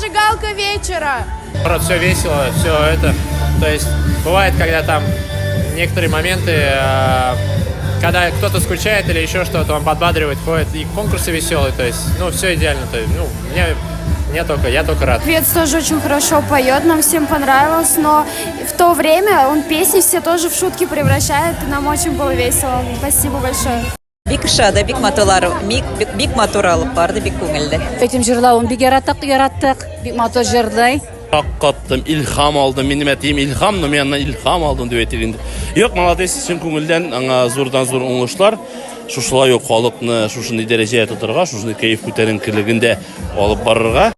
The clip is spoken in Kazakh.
зажигалка вечера. Все весело, все это. То есть бывает, когда там некоторые моменты, когда кто-то скучает или еще что-то, он подбадривает, ходит. И конкурсы веселые, то есть, ну, все идеально. То есть, ну, я только рад. Певец тоже очень хорошо поет, нам всем понравилось, но в то время он песни все тоже в шутки превращает, и нам очень было весело. Спасибо большое. Бик шада, бик матур алып барды, бик күңелле. Этим жырлауын бик яраттык, бик матур жырлай. Каттым, илхам алдым, минем әтием илхам, но мен илхам алдым деп әйтегенде. Yok, молодец, чын күңелдән аңа зурдан зур уңышлар. Шушылай ук халыкны шушындай дәрәҗәгә тотырга, шушындай кайф күтәренкелегендә алып барырга.